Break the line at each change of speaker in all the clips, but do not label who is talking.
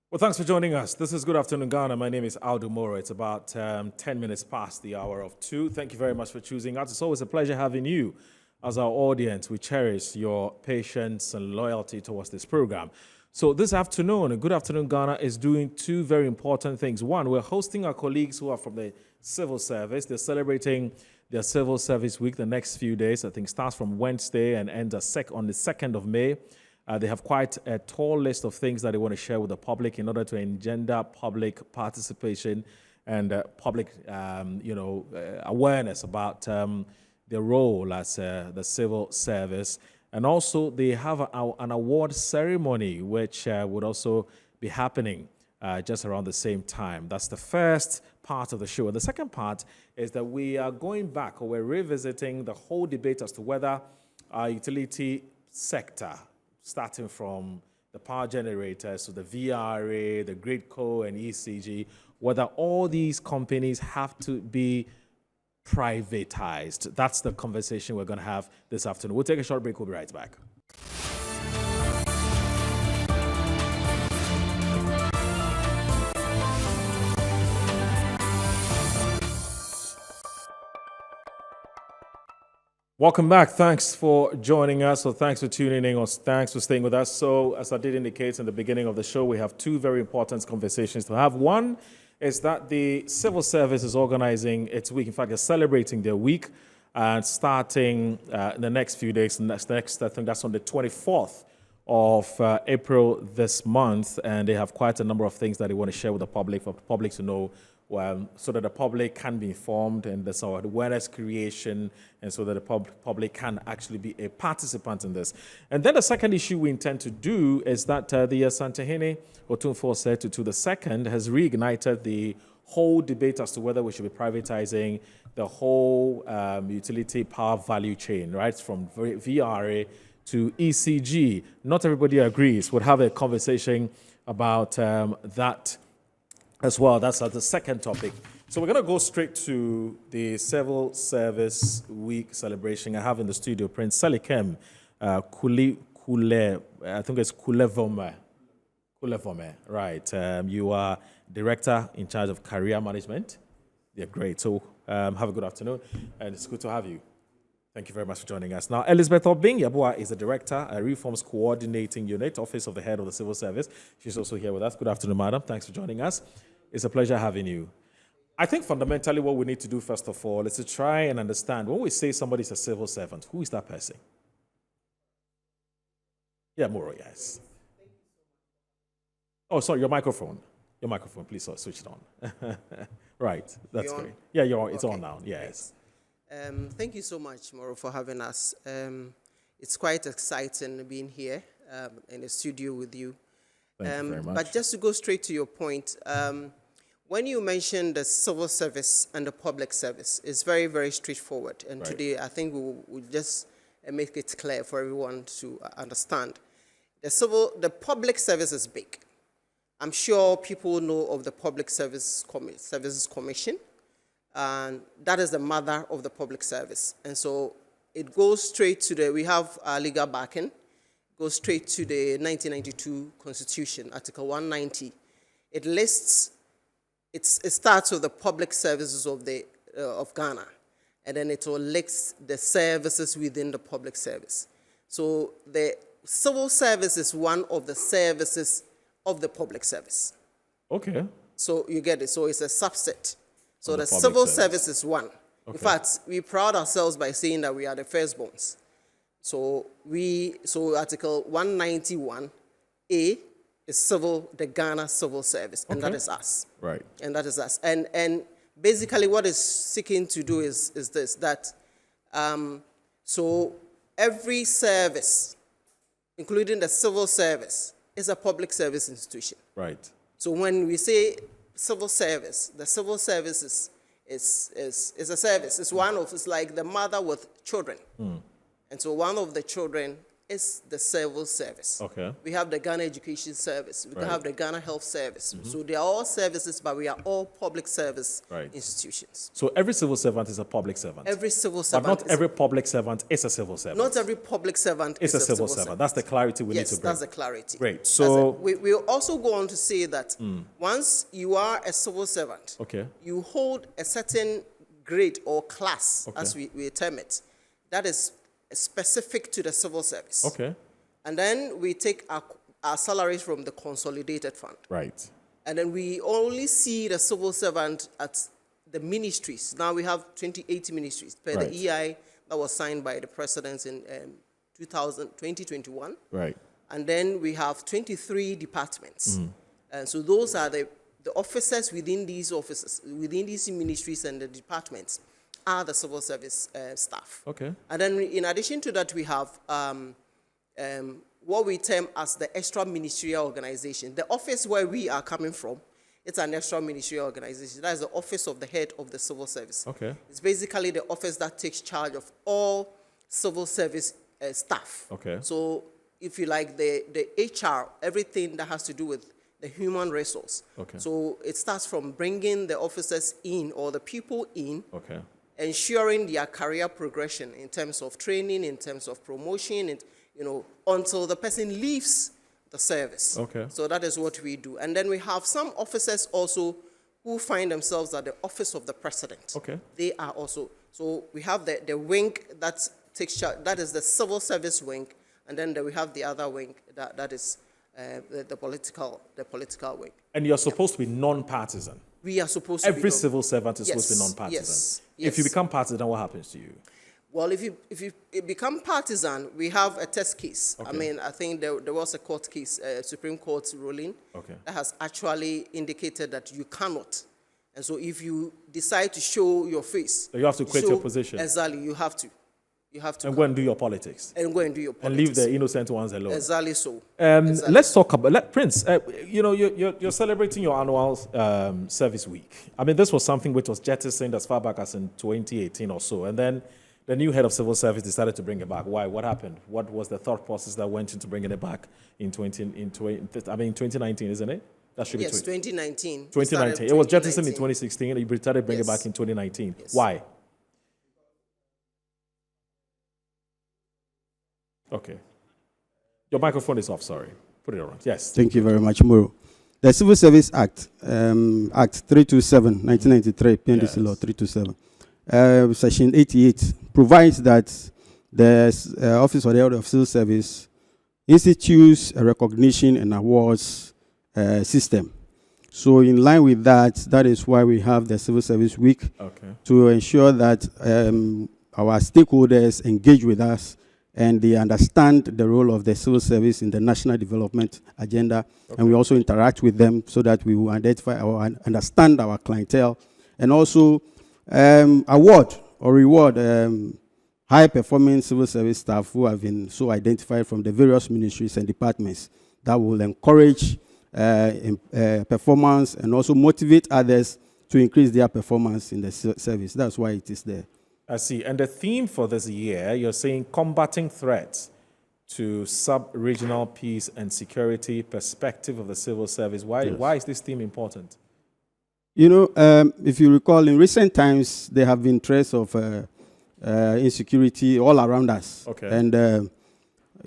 Well, thanks for joining us. This is Good Afternoon Ghana. My name is Aldo Moro. It's about 10 minutes past the hour of 2. Thank you very much for choosing us. It's always a pleasure having you as our audience. We cherish your patience and loyalty towards this program. So this afternoon, Good Afternoon Ghana is doing two very important things. One, we're hosting our colleagues who are from the civil service. They're celebrating their civil service week the next few days. I think starts from Wednesday and ends on the 2nd of May. They have quite a tall list of things that they want to share with the public in order to engender public participation and public, awareness about their role as the civil service. And also, they have an award ceremony, which would also be happening just around the same time. That's the first part of the show. The second part is that we are going back, or we're revisiting the whole debate as to whether our utility sector, starting from the power generators to the VRA, the GridCo, and ECG, whether all these companies have to be privatized. That's the conversation we're going to have this afternoon. We'll take a short break. We'll be right back. Welcome back. Thanks for joining us, or thanks for tuning in, or thanks for staying with us. So, as I did indicate in the beginning of the show, we have two very important conversations to have. One is that the civil service is organizing its week. In fact, they're celebrating their week, and starting in the next few days. Next, I think that's on the 24th of April this month, and they have quite a number of things that they want to share with the public for the public to know. So that the public can be informed, and there's our awareness creation, and so that the public can actually be a participant in this. And then the second issue we intend to do is that the Asantehene Otumfuo Osei II has reignited the whole debate as to whether we should be privatizing the whole utility power value chain, right, from VRA to ECG. Not everybody agrees. We'll have a conversation about that as well. That's the second topic. So we're going to go straight to the Civil Service Week celebration. I have in the studio Prince Selikem Kule, I think it's Kulevome, right. You are Director in charge of Career Management. Yeah, great. So have a good afternoon, and it's good to have you. Thank you very much for joining us. Now, Elizabeth Obing Yabua is the Director, Reforms Coordinating Unit, Office of the Head of the Civil Service. She's also here with us. Good afternoon, madam. Thanks for joining us. It's a pleasure having you. I think fundamentally what we need to do, first of all, is to try and understand, when we say somebody's a civil servant, who is that person? Yeah, Moro, yes. Oh, sorry, your microphone. Your microphone, please switch it on. Right, that's great. Yeah, it's on now, yes.
Thank you so much, Moro, for having us. It's quite exciting being here in the studio with you.
Thank you very much.
But just to go straight to your point, when you mentioned the civil service and the public service, it's very, very straightforward. And
Right.
today, I think we'll just make it clear for everyone to understand. The public service is big. I'm sure people know of the Public Services Commission, and that is the mother of the public service. And so it goes straight to we have our legal backing, goes straight to the 1992 Constitution, Article 190. It lists, it starts with the public services of Ghana, and then it will list the services within the public service. So the civil service is one of the services of the public service.
Okay.
So you get it. So it's a subset. So
Of the
the
public
civil
service.
service is one.
Okay.
In fact, we proud ourselves by saying that we are the firstborns. So Article 191A is the Ghana Civil Service, and that
Okay.
is us.
Right.
And that is us. And basically what it's seeking to do is this, that so every service, including the civil service, is a public service institution.
Right.
So when we say civil service, the civil service is a service. It's like the mother with children. And so one of the children is the civil service.
Okay.
We have the Ghana Education Service. We
Right.
have the Ghana Health Service. So they are all services, but we are all public service
Right.
institutions.
So every civil servant is a public servant.
Every civil
but
servant
not
is
every public servant is a civil servant.
not every public servant
It's
is
a civil servant. That's the clarity we need
Yes,
to bring.
that's the clarity.
Great.
That's
So-
it. We also go on to say that once you are a civil servant,
Okay.
you hold a certain grade or class,
Okay.
as we term it, that is specific to the civil service.
Okay.
And then we take our salaries from the consolidated fund.
Right.
And then we only see the civil servant at the ministries. Now we have 28 ministries per
Right.
the EI that was signed by the president in 2021.
Right.
And then we have 23 departments. And so those are the officers within these offices, within these ministries and the departments are the civil service staff.
Okay.
And then in addition to that, we have what we term as the extra ministerial organization. The office where we are coming from, it's an extra ministerial organization. That is the office of the head of the civil service.
Okay.
It's basically the office that takes charge of all civil service staff.
Okay.
So if you like the HR, everything that has to do with the human resource.
Okay.
So it starts from bringing the officers in or the people in,
Okay.
ensuring their career progression in terms of training, in terms of promotion, and, until the person leaves the service.
Okay.
So that is what we do. And then we have some officers also who find themselves at the office of the president.
Okay.
They are also, so we have the wing that takes charge, that is the civil service wing, and then we have the other wing that is the political wing.
And you're supposed to be non-partisan.
We are supposed to be
Every civil servant is supposed to be
Yes,
non-partisan.
yes,
If you
yes.
become partisan, what happens to you?
Well, if you become partisan, we have a test case. I
Okay.
mean, I think there was a court case, Supreme Court ruling,
Okay.
that has actually indicated that you cannot. And so if you decide to show your face.
So you have to quit your position.
Exactly, you have to. You have to
And go and do your politics.
and go and do your
And
politics.
leave the innocent ones alone.
Exactly so.
Let's talk about Prince. You're celebrating your annual service week. I mean, this was something which was jettisoned as far back as in 2018 or so, and then the new head of civil service decided to bring it back. Why? What happened? What was the thought process that went into bringing it back in 2019, isn't it? That should be
Yes, 2019. We
2019.
started
It was jettisoned in 2016,
2019.
and you started bringing it
Yes.
back in 2019.
Yes.
Why? Okay. Your microphone is off, sorry. Put it on. Yes.
Thank you very much, Muro. The Civil Service Act, Act 327, 1993, PNDC Law
Yes.
327, Section 88, provides that the Office of the Head of Civil Service institutes a recognition and awards system. So in line with that, that is why we have the Civil Service Week,
Okay.
to ensure that our stakeholders engage with us and they understand the role of the civil service in the national development agenda. And we also interact with them so that we will identify or understand our clientele, and also award or reward high-performing civil service staff who have been so identified from the various ministries and departments that will encourage performance and also motivate others to increase their performance in the service. That's why it is there.
I see. And the theme for this year, you're saying combating threats to sub-regional peace and security perspective of the civil service. Why is this theme important?
You know, if you recall, in recent times, there have been threats of insecurity all around us.
Okay.
And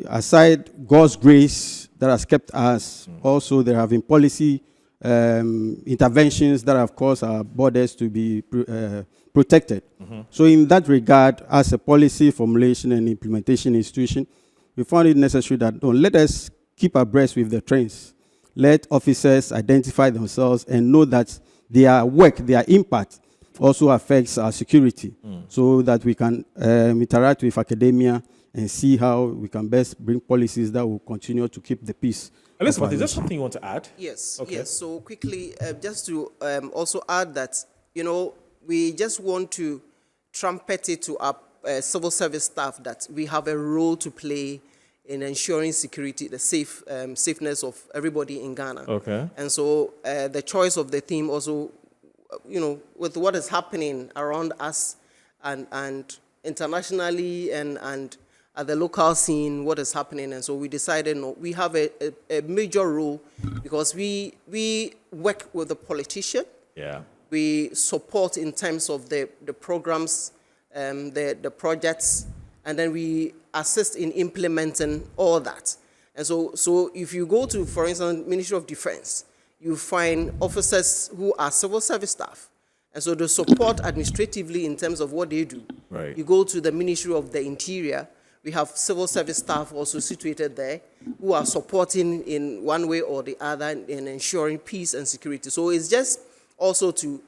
aside God's grace that has kept us, also there have been policy interventions that have caused our borders to be protected. So in that regard, as a policy formulation and implementation institution, we found it necessary that let us keep abreast with the trends. Let officers identify themselves and know that their work, their impact also affects our security, so that we can interact with academia and see how we can best bring policies that will continue to keep the peace.
Elizabeth, is there something you want to add?
Yes,
Okay.
yes. So quickly, just to also add that, we just want to trumpet it to our civil service staff that we have a role to play in ensuring security, the safeness of everybody in Ghana.
Okay.
And so the choice of the theme also, with what is happening around us and internationally and at the local scene, what is happening. And so we decided, no, we have a major role because we work with the politician.
Yeah.
We support in terms of the programs, the projects, and then we assist in implementing all that. And so if you go to, for instance, Ministry of Defense, you find officers who are civil service staff. And so they support administratively in terms of what they do.
Right.
You go to the Ministry of the Interior, we have civil service staff also situated there who are supporting in one way or the other in ensuring peace and security. So it's just also to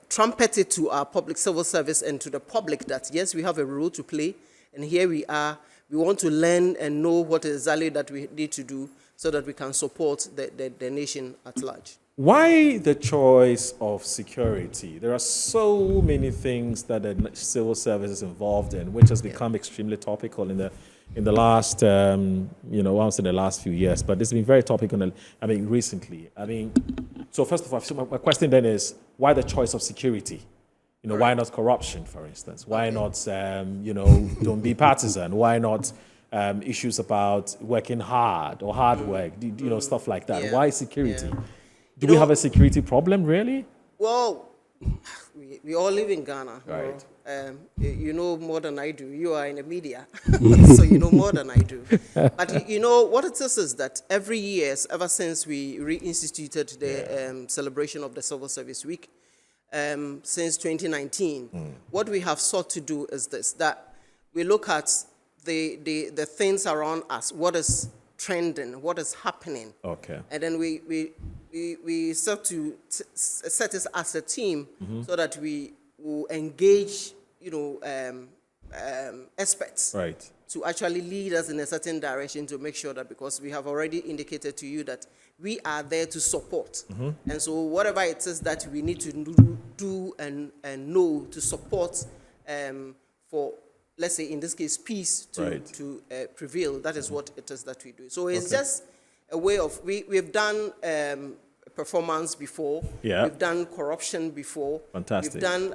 trumpet it to our public civil service and to the public that, yes, we have a role to play, and here we are. We want to learn and know what exactly that we need to do so that we can support the nation at large.
Why the choice of security? There are so many things that the civil service is involved in, which has become extremely topical in the last, once in the last few years. But it's been very topical, recently. So first of all, so my question then is, why the choice of security? Why not corruption, for instance? Why not, don't be partisan? Why not issues about working hard or hard work, stuff like that?
Yeah.
Why security?
Yeah.
Do we have a security problem, really?
Well, we all live in Ghana.
Right.
You know more than I do. You are in the media, so you know more than I do. But what it is that every year, ever since we reinstituted the celebration of the Civil Service Week, since 2019, what we have sought to do is this, that we look at the things around us, what is trending, what is happening.
Okay.
And then we start to set this as a team so that we will engage, experts
Right.
to actually lead us in a certain direction to make sure that, because we have already indicated to you that we are there to support. And so whatever it is that we need to do and know to support for, let's say in this case, peace to prevail, that is what it is that we do. So it's just a way of, we've done performance before.
Yeah.
We've done corruption before.
Fantastic.
We've done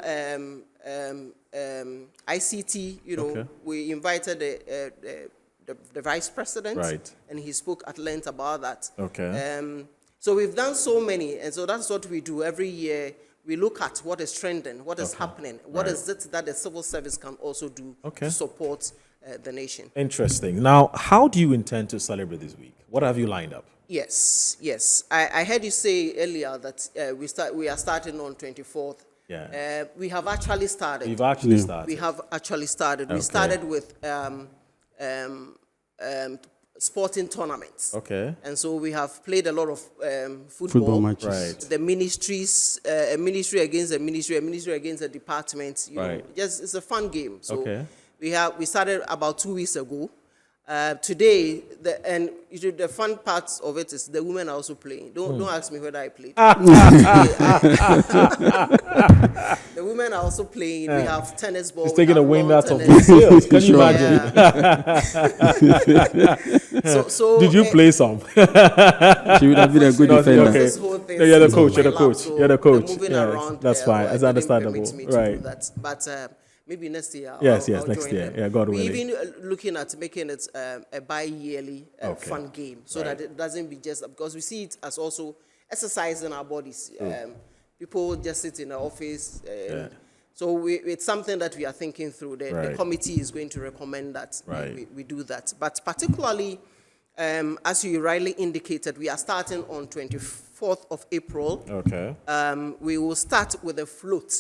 ICT,
Okay.
We invited the vice president.
Right.
And he spoke at length about that.
Okay.
So we've done so many, and so that's what we do every year. We look at what is trending, what is happening, what is it that the civil service can also do to support the nation.
Interesting. Now, how do you intend to celebrate this week? What have you lined up?
Yes. I heard you say earlier that we are starting on 24th.
Yeah.
We have actually started.
We've actually started.
We have actually started.
Okay.
We started with sporting tournaments.
Okay.
And so we have played a lot of
Football matches.
Right.
The ministries, a ministry against a ministry against a department.
Right.
It's a fun game. So
Okay.
we started about 2 weeks ago. Today, the fun part of it is the women are also playing. Don't ask me whether I played. The women are also playing. We have tennis ball.
It's
we
taking a
have
wind
lawn
out of
tennis.
the sails. Can you
Sure.
imagine?
So
Did you play some?
She would have been a good
No,
defender.
okay.
This whole thing
No, you're the
sits on
coach,
my
you're the
lap,
coach,
so
you're the coach.
the moving
Yes,
around,
that's fine, that's
didn't
understandable.
permit me to
Right.
do that. But maybe next year.
Yes,
I'll
next
join
year.
them.
Yeah, God
We're
willing.
even looking at making it a bi-yearly
Okay.
fun game, so
Right.
that it doesn't be just, because we see it as also exercising our bodies. People just sit in the office. So it's something that we are thinking through. The
Right.
committee is going to recommend that
Right.
we do that. But particularly, as you rightly indicated, we are starting on 24th of April.
Okay.
We will start with a float.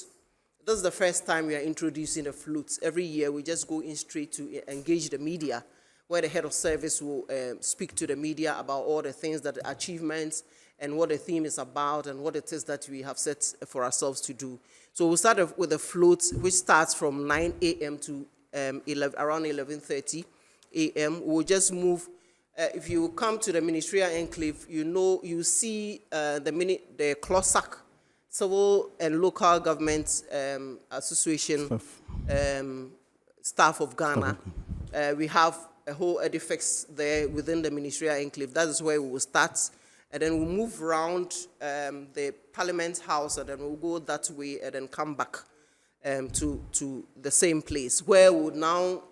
This is the first time we are introducing a float. Every year we just go in straight to engage the media, where the head of service will speak to the media about all the things, that achievements, and what the theme is about, and what it is that we have set for ourselves to do. So we'll start with a float, which starts from 9 a.m. to around 11:30 a.m. We'll just move. If you come to the ministerial enclave, you see the CLOSAC, Civil and Local Government Association staff of Ghana. We have a whole edifice there within the ministerial enclave. That is where we will start. And then we'll move around the Parliament House, and then we'll go that way and then come back to the same place, where we'll now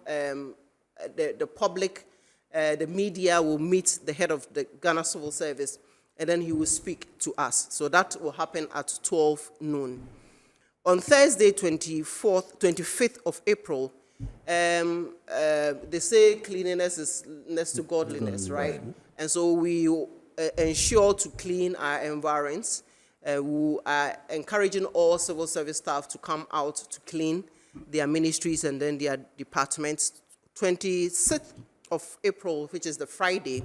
the public, the media will meet the head of the Ghana Civil Service, and then he will speak to us. So that will happen at 12 noon. On Thursday, 25th of April, they say cleanliness is next to godliness, right? And so we ensure to clean our environs. We are encouraging all civil service staff to come out to clean their ministries and then their departments. 26th of April, which is the Friday,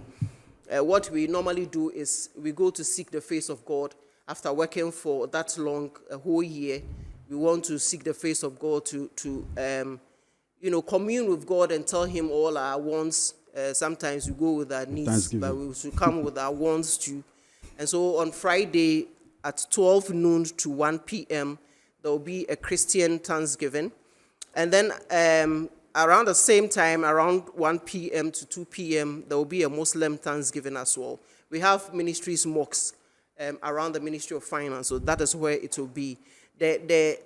what we normally do is we go to seek the face of God. After working for that long, a whole year, we want to seek the face of God to commune with God and tell him all our wants. Sometimes we go with our needs, but we should come with our wants too. And so on Friday at 12 noon to 1 p.m., there will be a Christian Thanksgiving. And then around the same time, around 1 p.m. to 2 p.m., there will be a Muslim Thanksgiving as well. We have ministries mosques around the Ministry of Finance, so that is where it will be. The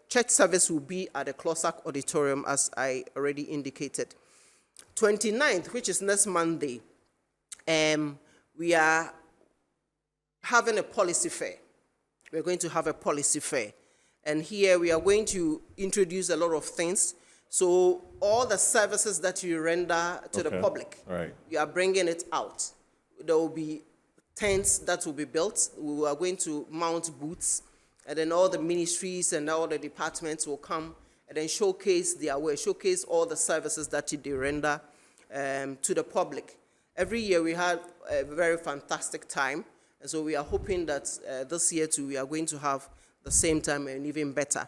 church service will be at the Closac Auditorium, as I already indicated. 29th, which is next Monday, we are having a policy fair. We're going to have a policy fair. And here we are going to introduce a lot of things. So all the services that you render to the public, you are bringing it out. There will be tents that will be built. We are going to mount booths. And then all the ministries and all the departments will come and then showcase their way, showcase all the services that they render to the public. Every year we have a very fantastic time. And so we are hoping that this year too, we are going to have the same time and even better.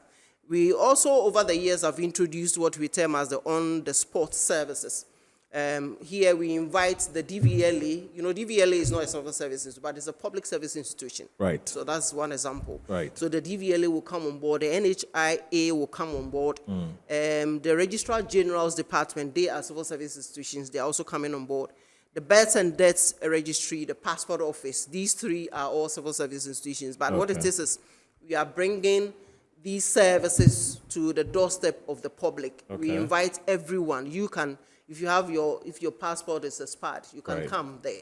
We also, over the years, have introduced what we term as the on-the-spot services. Here we invite the DVLA. You know, DVLA is not a civil service institution, but it's a public service institution.
Right.
So that's one example.
Right.
So the DVLA will come on board, the NHIA will come on board. The Registrar General's Department, they are civil service institutions, they are also coming on board. The Births and Deaths Registry, the Passport Office, these three are all civil service institutions. But what it is we are bringing these services to the doorstep of the public. We invite everyone. You can, if your passport is expired, you can come there,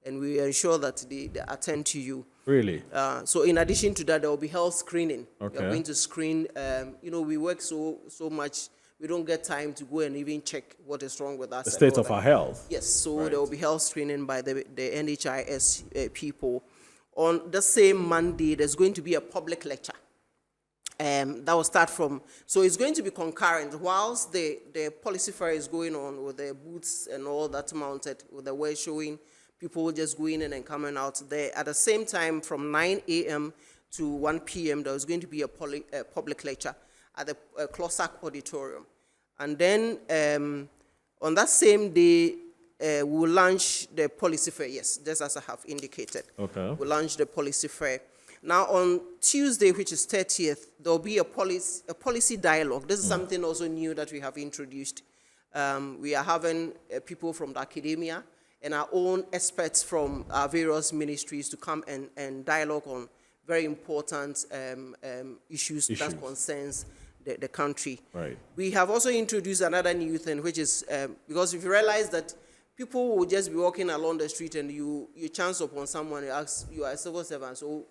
and we ensure that they attend to you.
Really?
So in addition to that, there will be health screening. We are going to screen. We work so much, we don't get time to go and even check what is wrong with us.
The state of our health.
Yes. So there will be health screening by the NHIS people. On the same Monday, there's going to be a public lecture. That will start from, so it's going to be concurrent. Whilst the policy fair is going on with the booths and all that mounted, with the way showing people just going in and coming out there, at the same time from 9 a.m. to 1 p.m., there's going to be a public lecture at the Closac Auditorium. And then on that same day, we'll launch the policy fair, yes, just as I have indicated. We'll launch the policy fair. Now, on Tuesday, which is 30th, there will be a policy dialogue. This is something also new that we have introduced. We are having people from the academia and our own experts from our various ministries to come and dialogue on very important issues that concerns the country.
Right.
We have also introduced another new thing, which is, because if you realize that people will just be walking along the street and you chance upon someone, you ask, you are a civil servant, so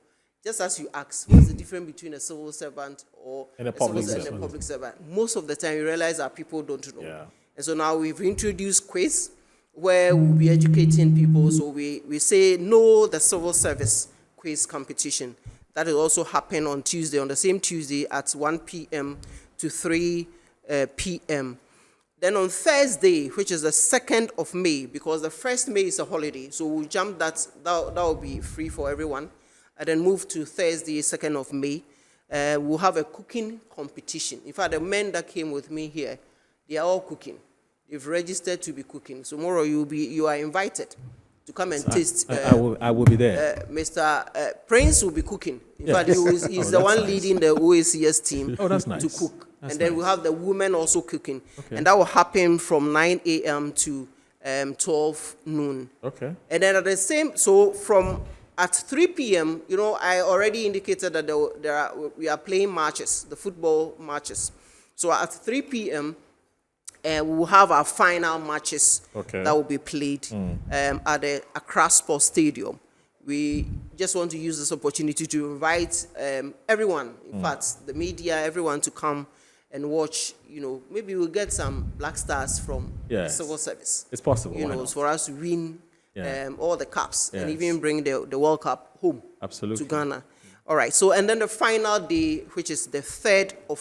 just as you ask, what's the difference between a civil servant or
a public
servant? Most of the time, you realize that people don't know.
Yeah.
And so now we've introduced quiz where we'll be educating people. So we say, no, the civil service quiz competition. That will also happen on Tuesday, on the same Tuesday at 1 p.m. to 3 p.m. Then on Thursday, which is the 2nd of May, because the 1st May is a holiday, so we'll jump that will be free for everyone. And then move to Thursday, 2nd of May. We'll have a cooking competition. In fact, the men that came with me here, they are all cooking. They've registered to be cooking. So tomorrow you are invited to come and taste.
I will be there.
Mr. Prince will be cooking. In fact, he's the one leading the OACS team
that's nice.
to cook. And then we'll have the women also cooking. And that will happen from 9 a.m. to 12 noon. And then at the same, so at 3 p.m., I already indicated that we are playing matches, the football matches. So at 3 p.m., we will have our final matches
Okay.
that will be played at the Accra Sports Stadium. We just want to use this opportunity to invite everyone, in fact, the media, everyone to come and watch. You know, maybe we'll get some Black Stars from
Yes.
the civil service.
It's possible.
You
why
know,
not?
for us to win
Yeah.
all the cups and
Yes.
even bring the World Cup home
Absolutely.
to Ghana. All right. So, and then the final day, which is the 3rd of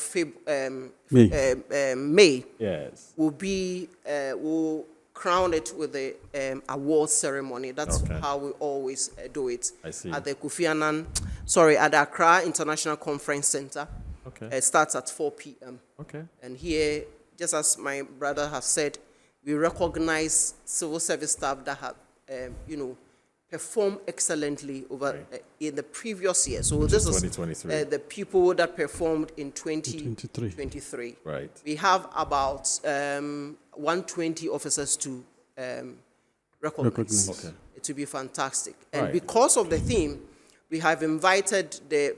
May,
Yes.
will be we'll crown it with the award ceremony. That's
Okay.
how we always do it.
I see.
At the at the Accra International Conference Center.
Okay.
It starts at 4 p.m.
Okay.
And here, just as my brother has said, we recognize civil service staff that have, performed excellently over in the previous year. So this is
2023.
the people that performed in 2023.
Right.
We have about 120 officers to recognize.
Recognize.
Okay.
It will be fantastic. And
Right.
because of the theme, we have invited the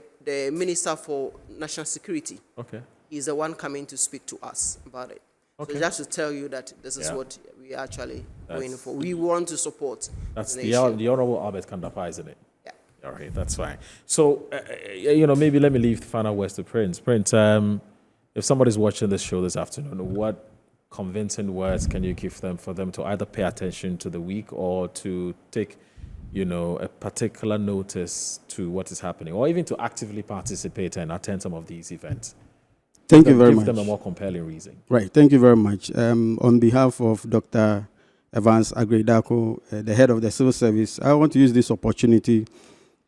Minister for National Security.
Okay.
He's the one coming to speak to us about it.
Okay.
So just to tell you that this is
Yeah.
what we are actually going
That's-
for. We want to support
That's
the
the,
nation.
the Honorable Albert Kandapa, isn't it?
Yeah.
All right, that's fine. So, maybe let me leave the final words to Prince. Prince, if somebody's watching this show this afternoon, what convincing words can you give them for them to either pay attention to the week or to take, a particular notice to what is happening, or even to actively participate and attend some of these events?
Thank you very
Give
much.
them a more compelling reason.
Right. Thank you very much. On behalf of Dr. Evans Agredako, the head of the civil service, I want to use this opportunity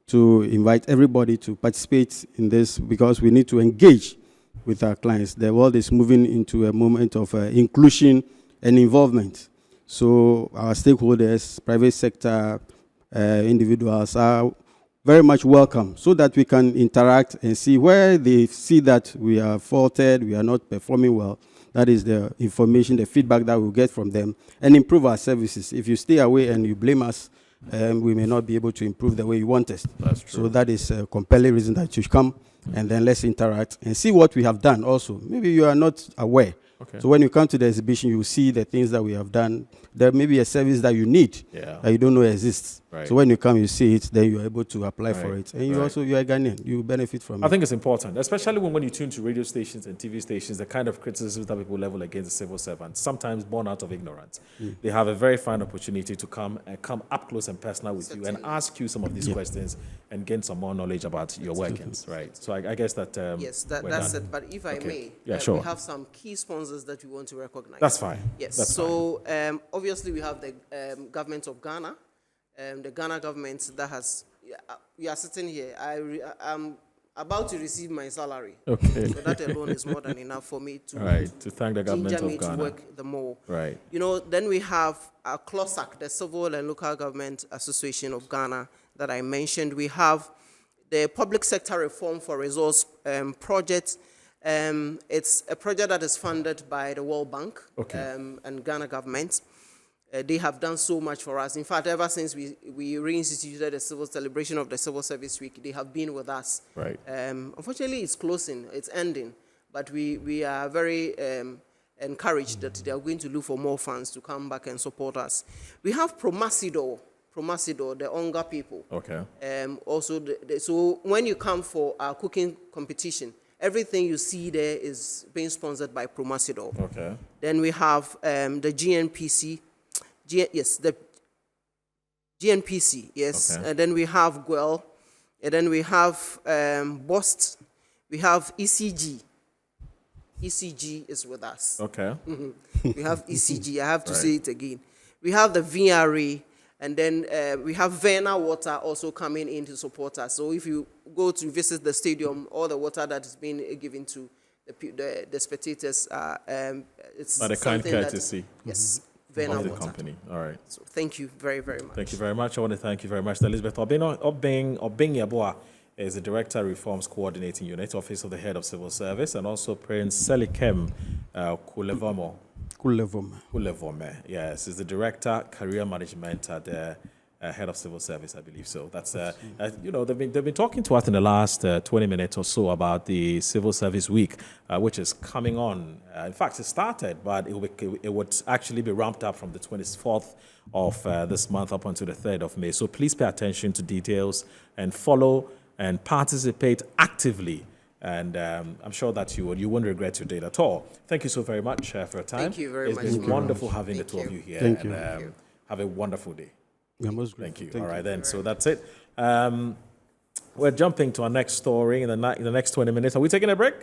to invite everybody to participate in this because we need to engage with our clients. The world is moving into a moment of inclusion and involvement. So our stakeholders, private sector, individuals are very much welcome so that we can interact and see where they see that we are faulted, we are not performing well. That is the information, the feedback that we'll get from them and improve our services. If you stay away and you blame us, we may not be able to improve the way you want us.
That's true.
So that is a compelling reason that you should come and then let's interact and see what we have done also. Maybe you are not aware.
Okay.
So when you come to the exhibition, you see the things that we have done. There may be a service that you need
Yeah.
that you don't know exists.
Right.
So when you come, you see it, then you are able to apply for
Right.
it. And you
Right.
also, you are Ghanaian. You benefit from
I
it.
think it's important, especially when you tune to radio stations and TV stations, the kind of criticisms that people level against the civil servants, sometimes born out of ignorance. They have a very fine opportunity to come up close and personal with you and ask you some of these questions and gain some more knowledge about your workings, right? So I guess that
Yes,
we're
that's
done.
it. But if I
Okay.
may,
Yeah, sure.
we have some key sponsors that we want to recognize.
That's fine.
Yes.
That's
So obviously we have the government of Ghana, the Ghana government that has. We are sitting here. I'm about to receive my salary.
Okay.
So that alone is more than enough for me to
All right. To thank the government
ginger me
of
to
Ghana.
work the more.
Right.
Then we have CLOSAC, the Civil and Local Government Association of Ghana that I mentioned. We have the Public Sector Reform for Resource project. It's a project that is funded by the World Bank and Ghana government. They have done so much for us. In fact, ever since we reinstituted the civil celebration of the Civil Service Week, they have been with us.
Right.
Unfortunately, it's closing, it's ending, but we are very encouraged that they are going to look for more funds to come back and support us. We have Promasidor, the Onga people.
Okay.
Also, so when you come for our cooking competition, everything you see there is being sponsored by Promasidor.
Okay.
Then we have the GNPC. The GNPC, yes.
Okay.
And then we have GWEL. And then we have BOST. We have ECG. ECG is with us.
Okay.
We have ECG. I have to
Right.
say it again. We have the VRA. And then we have Verna Water also coming in to support us. So if you go to visit the stadium, all the water that is being given to the spectators, it's
By the kind
something that-
courtesy
Yes, Verna
of the
Water.
company. All right.
So thank you very, very much.
Thank you very much. I want to thank you very much. Elizabeth Obeng Yaboa is the Director, Reforms Coordinating Unit, Office of the Head of Civil Service, and also Prince Selikem Kulevome. Yes, is the Director, Career Management at the head of civil service, I believe so. That's they've been talking to us in the last 20 minutes or so about the Civil Service Week, which is coming on. In fact, it started, but it would actually be ramped up from the 24th of this month up until the 3rd of May. So please pay attention to details and follow and participate actively. And I'm sure that you won't regret your date at all. Thank you so very much for your time.
Thank you very much.
It's been wonderful having the two of you here.
Thank you.
And, have a wonderful day.
We are most
Thank
grateful.
you. All right, then. So that's it. We're jumping to our next story in the next 20 minutes. Are we taking a break?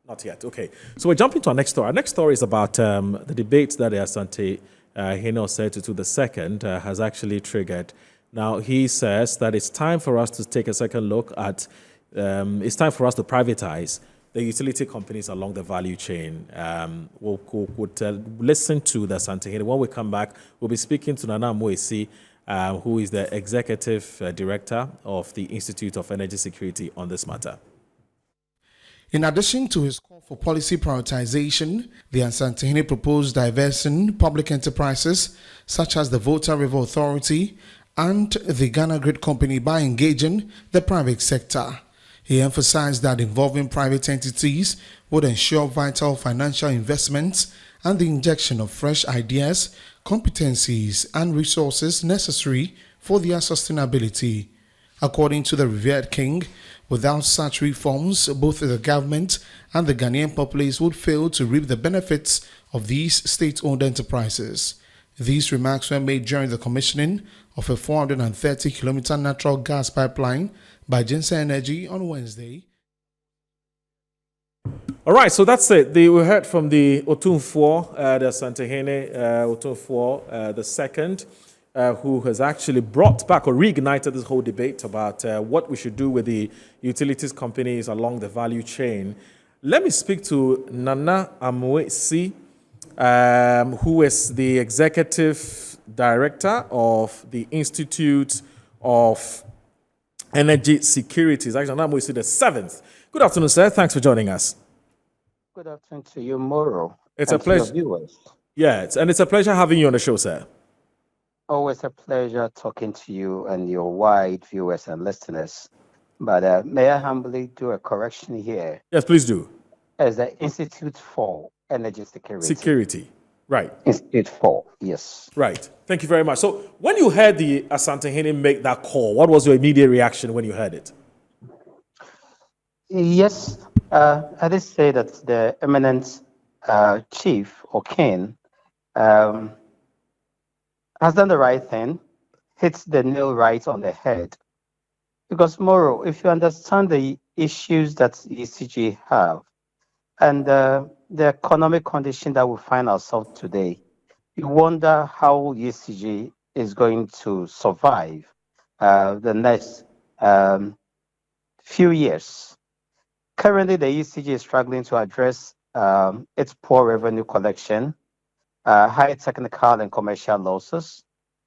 Not yet. Okay. So we're jumping to our next story. Our next story is about the debate that the Asante Hene Osei II has actually triggered. Now, he says that it's time for us to take a second look at, it's time for us to privatize the utility companies along the value chain. We'll listen to the Asante Hene. When we come back, we'll be speaking to Nana Amoesi, who is the executive director of the Institute of Energy Security on this matter.
In addition to his call for policy prioritization, the Asante Hene proposed diversing public enterprises such as the Volta River Authority and the Ghana Grid Company by engaging the private sector. He emphasized that involving private entities would ensure vital financial investments and the injection of fresh ideas, competencies, and resources necessary for their sustainability. According to the revered king, without such reforms, both the government and the Ghanaian populace would fail to reap the benefits of these state-owned enterprises. These remarks were made during the commissioning of a 430-kilometer natural gas pipeline by Gensa Energy on Wednesday.
All right, so that's it. We heard from the Otumfuo, the Asante Hene Otumfuo the second, who has actually brought back or reignited this whole debate about what we should do with the utilities companies along the value chain. Let me speak to Nana Amoesi, who is the executive director of the Institute of Energy Security. Actually, Nana Amoesi the seventh. Good afternoon, sir. Thanks for joining us.
Good afternoon to you, Moro.
It's
and
a pleasure.
to your viewers.
Yeah, it's a pleasure having you on the show, sir.
Always a pleasure talking to you and your wide viewers and listeners. But may I humbly do a correction here?
Yes, please do.
As the Institute for Energy Security.
Security, right.
Institute for, yes.
Right. Thank you very much. So when you heard the Asante Hene make that call, what was your immediate reaction when you heard it?
Yes, I did say that the eminent chief or king has done the right thing, hits the nail right on the head. Because Moro, if you understand the issues that ECG have and the economic condition that we find ourselves today, you wonder how ECG is going to survive the next few years. Currently, the ECG is struggling to address its poor revenue collection, high technical and commercial losses,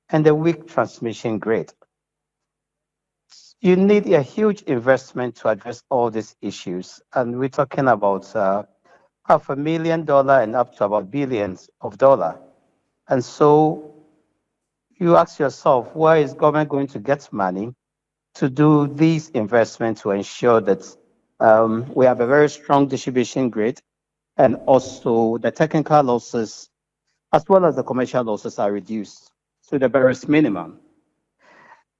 and the weak transmission grid. You need a huge investment to address all these issues, and we're talking about $500,000 and up to about billions of dollars. And so you ask yourself, where is government going to get money to do these investments to ensure that we have a very strong distribution grid, and also the technical losses as well as the commercial losses are reduced to the barest minimum.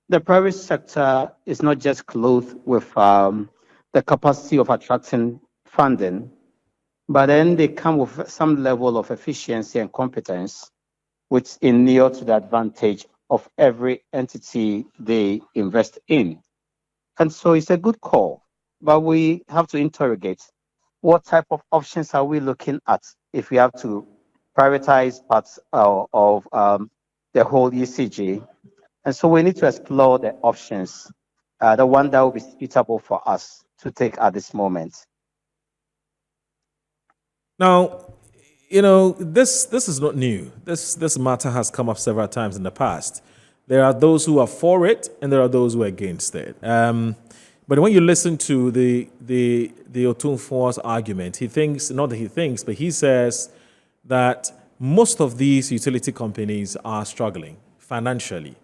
The private sector is not just clothed with the capacity of attracting funding, but then they come with some level of efficiency and competence, which inure to the advantage of every entity they invest in. And so it's a good call, but we have to interrogate what type of options are we looking at if we have to privatize parts of the whole ECG. And so we need to explore the options, the one that will be suitable for us to take at this moment.
Now, you know, this is not new. This matter has come up several times in the past. There are those who are for it, and there are those who are against it. But when you listen to the Otumfuo's argument, he thinks, not that he thinks, but he says that most of these utility companies are struggling financially.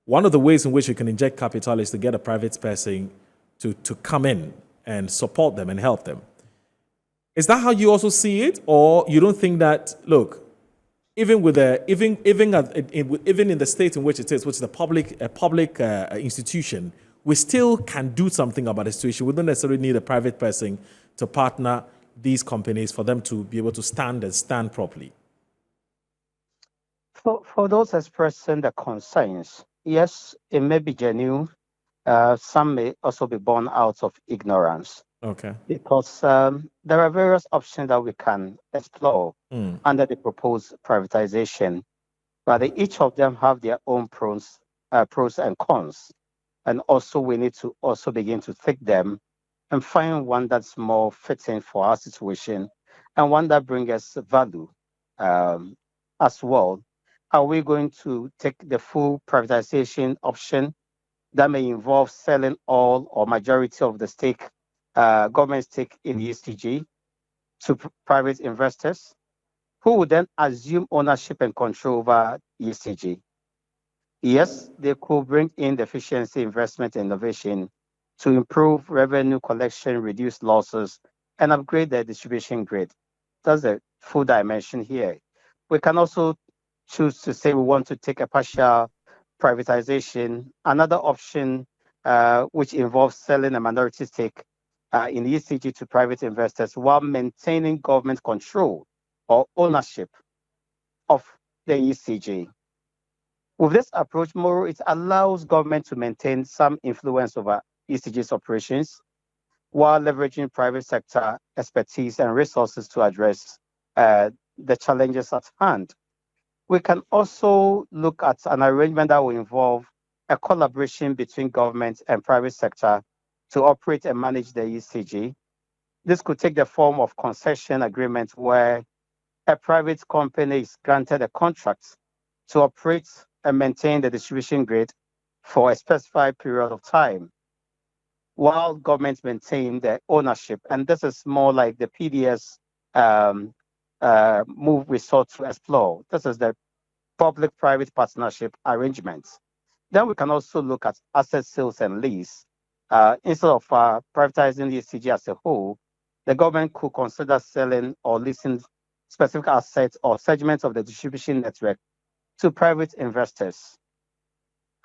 one of the ways in which you can inject capital is to get a private person to come in and support them and help them. Is that how you also see it, or you don't think that, look, even with even in the state in which it is, which is a public institution, we still can do something about the situation. We don't necessarily need a private person to partner these companies for them to be able to stand properly.
For those expressing the concerns, yes, it may be genuine. Some may also be born out of ignorance.
Okay.
Because there are various options that we can explore under the proposed privatization, but each of them have their own pros and cons. And also we need to also begin to take them and find one that's more fitting for our situation and one that brings us value as well. Are we going to take the full privatization option that may involve selling all or majority of the government stake in ECG to private investors who would then assume ownership and control over ECG? Yes, they could bring in the efficiency, investment, and innovation to improve revenue collection, reduce losses, and upgrade the distribution grid. That's the full dimension here. We can also choose to say we want to take a partial privatization. Another option, which involves selling a minority stake in ECG to private investors while maintaining government control or ownership of the ECG. With this approach, more it allows government to maintain some influence over ECG's operations while leveraging private sector expertise and resources to address the challenges at hand. We can also look at an arrangement that will involve a collaboration between government and private sector to operate and manage the ECG. This could take the form of concession agreement where a private company is granted a contract to operate and maintain the distribution grid for a specified period of time, while governments maintain their ownership. And this is more like the PDS move we sought to explore. This is the public-private partnership arrangements. Then we can also look at asset sales and lease. Instead of privatizing the ECG as a whole, the government could consider selling or leasing specific assets or segments of the distribution network to private investors.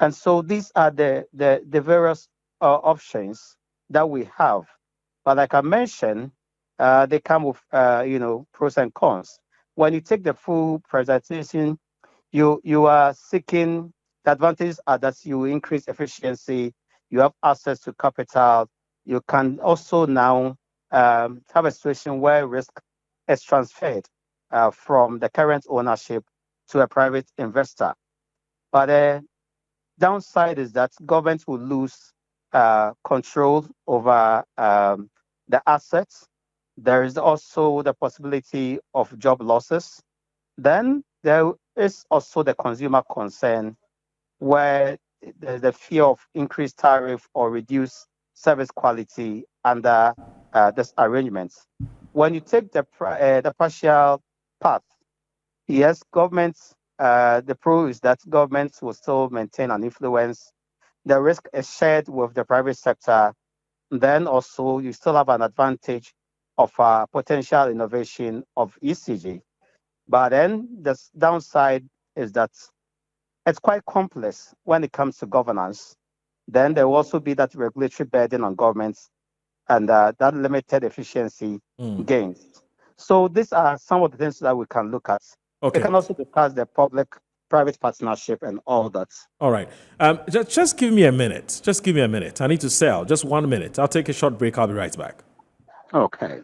And so these are the various options that we have. But like I mentioned, they come with pros and cons. When you take the full privatization, you are seeking the advantages are that you increase efficiency, you have access to capital, you can also now have a situation where risk is transferred from the current ownership to a private investor. But the downside is that government will lose control over the assets. There is also the possibility of job losses. Then there is also the consumer concern where there's the fear of increased tariff or reduced service quality under this arrangement. When you take the partial path, yes, governments, the pro is that governments will still maintain an influence. The risk is shared with the private sector. Then also you still have an advantage of potential innovation of ECG. But then the downside is that it's quite complex when it comes to governance. Then there will also be that regulatory burden on governments and that limited efficiency gains. So these are some of the things that we can look at.
Okay.
We can also discuss the public-private partnership and all that.
All right. Just give me a minute. Just give me a minute. I need to sell. Just 1 minute. I'll take a short break. I'll be right back.
Okay.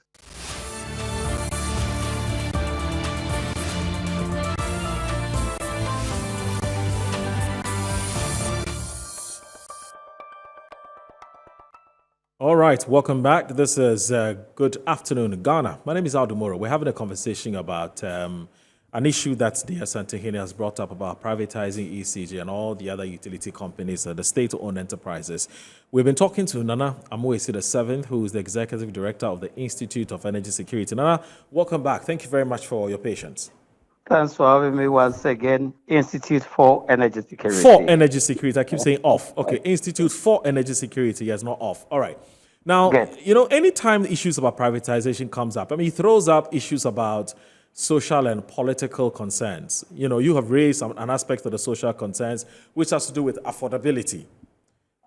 All right, welcome back. This is Good Afternoon, Ghana. My name is Aldo Moro. We're having a conversation about an issue that the Asantehene has brought up about privatizing ECG and all the other utility companies, the state-owned enterprises. We've been talking to Nana Amoesi VII, who is the Executive Director of the Institute of Energy Security. Nana, welcome back. Thank you very much for your patience.
Thanks for having me once again. Institute for Energy Security.
For energy security. I keep saying off. Okay, Institute for Energy Security. Yes, not off. All right. Now,
Good.
anytime issues about privatization comes up, I mean, he throws up issues about social and political concerns. You have raised an aspect of the social concerns, which has to do with affordability.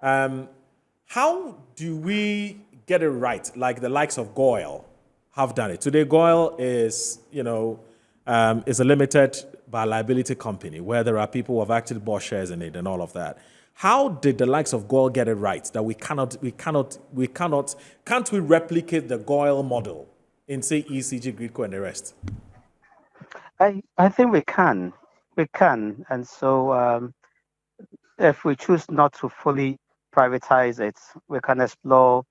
How do we get it right, like the likes of GOIL have done it? Today, GOIL is a limited by liability company where there are people who have actually bought shares in it and all of that. How did the likes of GOIL get it right that can't we replicate the GOIL model in, say, ECG, Gridco, and the rest?
I think we can. And so if we choose not to fully privatize it, we can explore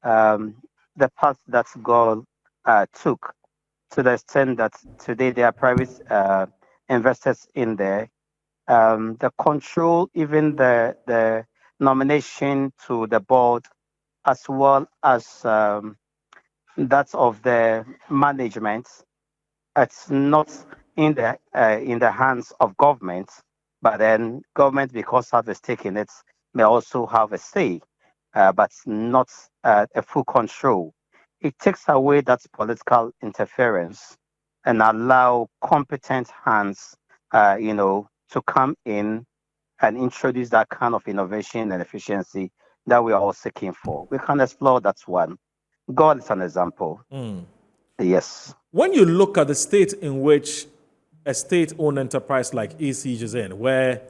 the path that GOIL took, to the extent that today there are private investors in there. The control, even the nomination to the board, as well as that of the management, it's not in the hands of government, but then government, because have a stake in it, may also have a say, but not a full control. It takes away that political interference and allow competent hands, to come in and introduce that kind of innovation and efficiency that we are all seeking for. We can explore that one. God is an example. Yes.
When you look at the state in which a state-owned enterprise like ECG is in, where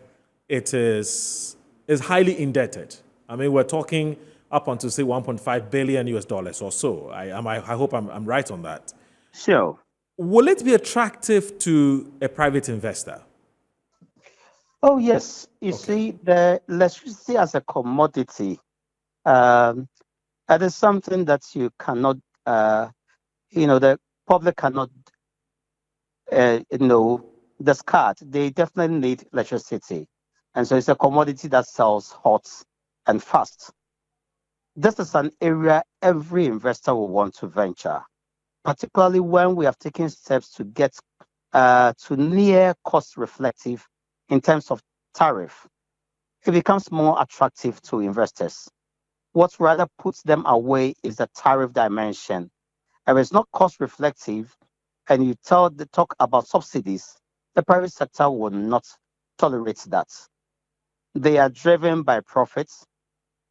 it is highly indebted, I mean, we're talking up onto, say, $1.5 billion or so. I hope I'm right on that.
Sure.
Will it be attractive to a private investor?
Oh, yes. You see, the electricity as a commodity, that is something that you cannot, the public cannot, discard. They definitely need electricity. And so it's a commodity that sells hot and fast. This is an area every investor will want to venture, particularly when we have taken steps to get to near cost reflective in terms of tariff. It becomes more attractive to investors. What rather puts them away is the tariff dimension. If it's not cost reflective and you talk about subsidies, the private sector will not tolerate that. They are driven by profits.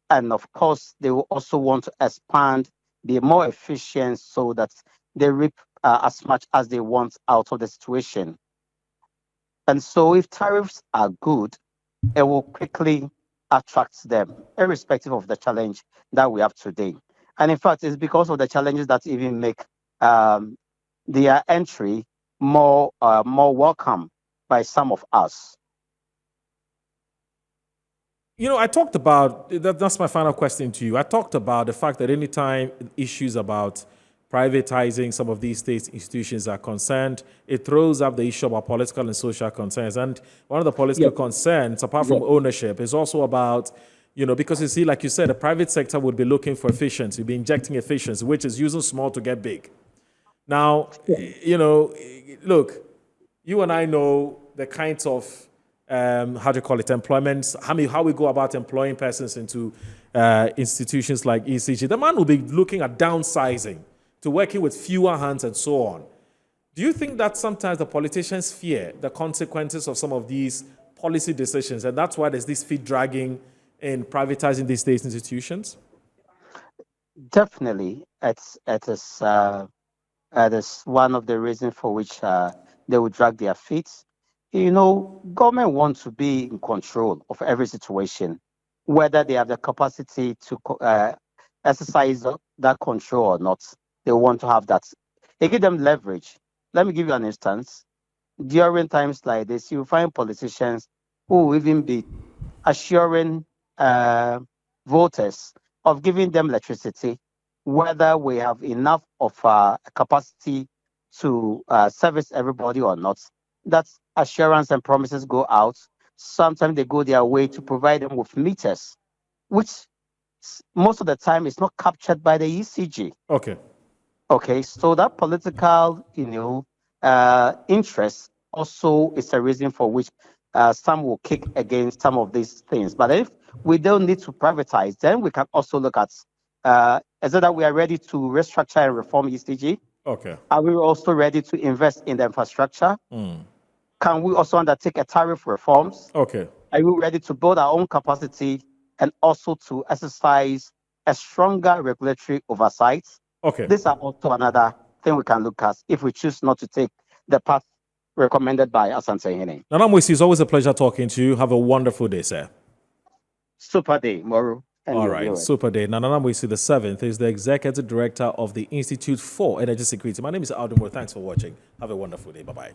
And of course, they will also want to expand, be more efficient so that they reap as much as they want out of the situation. And so if tariffs are good, it will quickly attract them, irrespective of the challenge that we have today. And in fact, it's because of the challenges that even make their entry more welcome by some of us.
I talked about, that's my final question to you. I talked about the fact that anytime issues about privatizing some of these state institutions are concerned, it throws up the issue about political and social concerns. And one of the political concerns, apart from ownership, is also about, because you see, like you said, the private sector would be looking for efficiency, be injecting efficiency, which is using small to get big. Now, look, you and I know the kinds of employments, how we go about employing persons into institutions like ECG. The man will be looking at downsizing to working with fewer hands and so on. Do you think that sometimes the politicians fear the consequences of some of these policy decisions, and that's why there's this feet dragging in privatizing these state institutions?
Definitely, it is one of the reasons for which they will drag their feet. Government wants to be in control of every situation, whether they have the capacity to exercise that control or not. They want to have that. They give them leverage. Let me give you an instance. During times like this, you find politicians who will even be assuring voters of giving them electricity, whether we have enough of capacity to service everybody or not. That assurance and promises go out. Sometimes they go their way to provide them with meters, which most of the time is not captured by the ECG.
Okay.
Okay, so that political, interest also is a reason for which some will kick against some of these things. But if we don't need to privatize, then we can also look at is it that we are ready to restructure and reform ECG?
Okay.
Are we also ready to invest in the infrastructure? Can we also undertake a tariff reforms?
Okay.
Are we ready to build our own capacity and also to exercise a stronger regulatory oversight?
Okay.
These are also another thing we can look at if we choose not to take the path recommended by Asante Hene.
Nana Moisi, it's always a pleasure talking to you. Have a wonderful day, sir.
Super day, Moru.
All right, super day. Nana Moisi the 7th is the Executive Director of the Institute for Energy Security. My name is Aldo Moore. Thanks for watching. Have a wonderful day. Bye-bye.